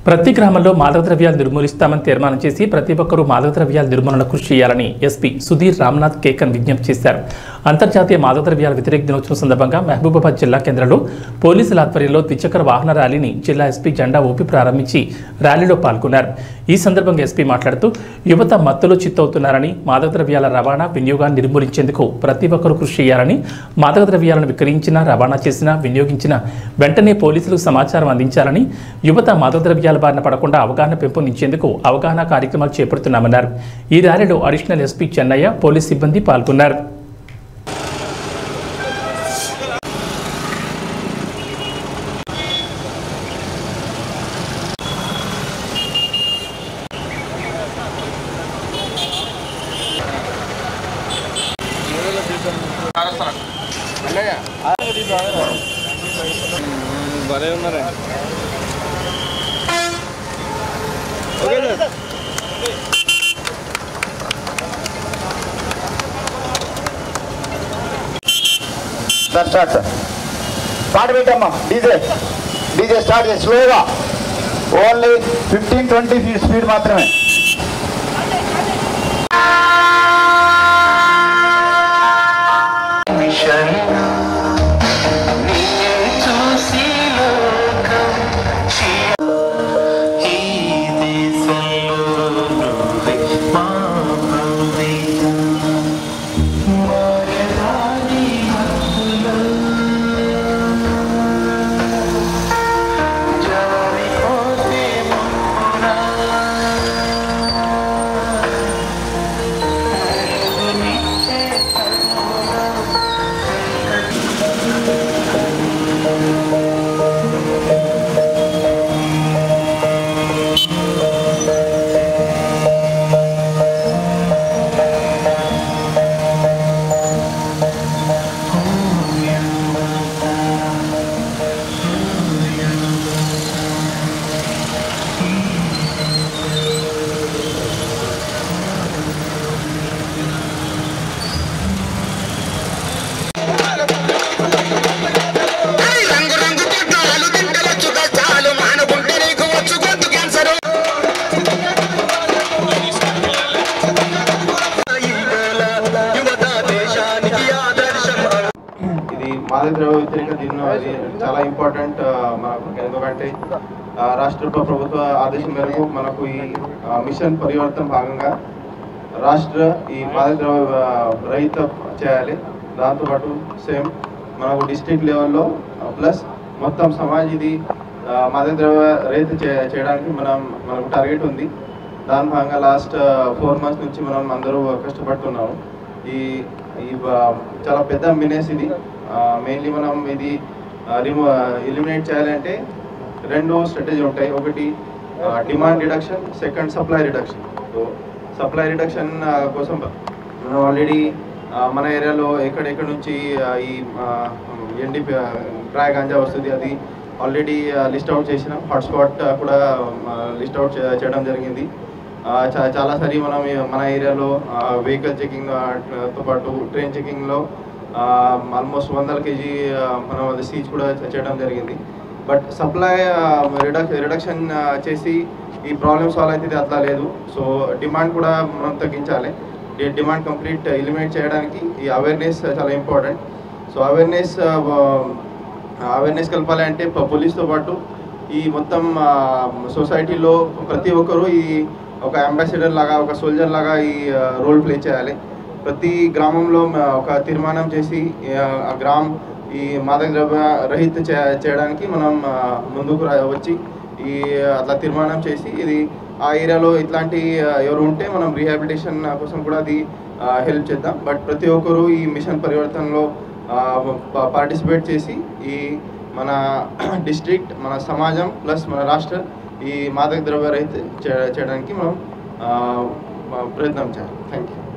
ప్రతి గ్రామంలో మాదక ద్రవ్యాలు నిర్మూలిస్తామని తీర్మానం చేసి ప్రతి ఒక్కరూ మాదక ద్రవ్యాల నిర్మూలన కృషి చేయాలని ఎస్పీ సుధీర్ రామ్నాథ్ కేకన్ విజ్ఞప్తి చేశారు. అంతర్జాతీయ మాదక ద్రవ్యాల వ్యతిరేక దినోత్సవం సందర్భంగా మహబూబాబాద్ జిల్లా కేంద్రంలో పోలీసుల ఆధ్వర్యంలో ద్విచక్ర వాహన ర్యాలీని జిల్లా ఎస్పీ జెండా ఊపి ప్రారంభించి ర్యాలీలో పాల్గొన్నారు. ఈ సందర్భంగా ఎస్పీ మాట్లాడుతూ యువత మత్తులో చిత్తవుతున్నారని, మాదక ద్రవ్యాల రవాణా వినియోగాన్ని నిర్మూలించేందుకు ప్రతి ఒక్కరూ కృషి చేయాలని, మాదక ద్రవ్యాలను విక్రయించినా, రవాణా చేసినా, వినియోగించినా వెంటనే పోలీసులకు సమాచారం అందించాలని, యువత మాదక ద్రవ్యాల బారిన పడకుండా అవగాహన పెంపొందించేందుకు అవగాహన కార్యక్రమాలు చేపడుతున్నామన్నారు. ఈ ర్యాలీలో అడిషనల్ ఎస్పీ చెన్నయ్య, పోలీస్ సిబ్బంది పాల్గొన్నారు. స్టార్ట్ పాట పెట్టమ్మా. డీజే స్టార్ట్ చేసి స్లోగా, ఓన్లీ 15-20 ఫీట్ స్పీడ్ మాత్రమే. మాదక ద్రవ్య వ్యతిరేక దినం అది చాలా ఇంపార్టెంట్ మనకు. ఎందుకంటే రాష్ట్ర ప్రభుత్వ ఆదేశం మేరకు మనకు ఈ మిషన్ పరివర్తన భాగంగా రాష్ట్ర ఈ మాదక ద్రవ్య రహిత చేయాలి. దాంతోపాటు సేమ్ మనకు డిస్ట్రిక్ట్ లెవెల్లో ప్లస్ మొత్తం సమాజ్ ఇది మాదక ద్రవ్య రహిత చేయడానికి మనకు టార్గెట్ ఉంది. దాని భాగంగా లాస్ట్ 4 months నుంచి మనం అందరూ కష్టపడుతున్నాము. ఈ చాలా పెద్ద మినేస్ ఇది. మెయిన్లీ మనం ఇది ఎలిమినేట్ చేయాలంటే 2 స్ట్రాటజీ ఉంటాయి. ఒకటి demand reduction, second supply reduction. So supply reduction కోసం మనం ఆల్రెడీ మన ఏరియాలో ఎక్కడెక్కడ నుంచి ఈ డ్రై గాంజా వస్తుంది అది ఆల్రెడీ లిస్ట్ అవుట్ చేసినాం. హాట్స్పాట్ కూడా లిస్ట్ అవుట్ చేయడం జరిగింది. చాలాసారి మనం మన ఏరియాలో వెహికల్ చెకింగ్తో పాటు ట్రైన్ చెకింగ్లో ఆల్మోస్ట్ 100 kg మనం అది సీజ్ కూడా చేయడం జరిగింది. బట్ సప్లై రిడక్షన్ చేసి ఈ ప్రాబ్లమ్ సాల్వ్ అవుతుంది అట్లా లేదు. సో డిమాండ్ కూడా మనం తగ్గించాలి. డిమాండ్ కంప్లీట్ ఎలిమినేట్ చేయడానికి ఈ అవేర్నెస్ చాలా ఇంపార్టెంట్. సో అవేర్నెస్ కలపాలి అంటే పోలీస్తో పాటు ఈ మొత్తం సొసైటీలో ప్రతి ఒక్కరూ ఈ ఒక అంబాసిడర్ లాగా, ఒక సోల్జర్ లాగా ఈ రోల్ ప్లే చేయాలి. ప్రతి గ్రామంలో ఒక తీర్మానం చేసి ఆ ఈ మాదక ద్రవ్య రహిత చేయడానికి మనం ముందుకు వచ్చి ఈ అట్లా తీర్మానం చేసి ఇది ఆ ఏరియాలో ఇట్లాంటి ఎవరు ఉంటే మనం రీహాబిలిటేషన్ కోసం కూడా అది హెల్ప్ చేద్దాం. బట్ ప్రతి ఒక్కరూ ఈ మిషన్ పరివర్తనలో పార్టిసిపేట్ చేసి ఈ మన డిస్ట్రిక్ట్, మన సమాజం ప్లస్ మన రాష్ట్ర ఈ మాదక ద్రవ్య రహిత చేయడానికి మనం ప్రయత్నం చేయాలి. Thank you.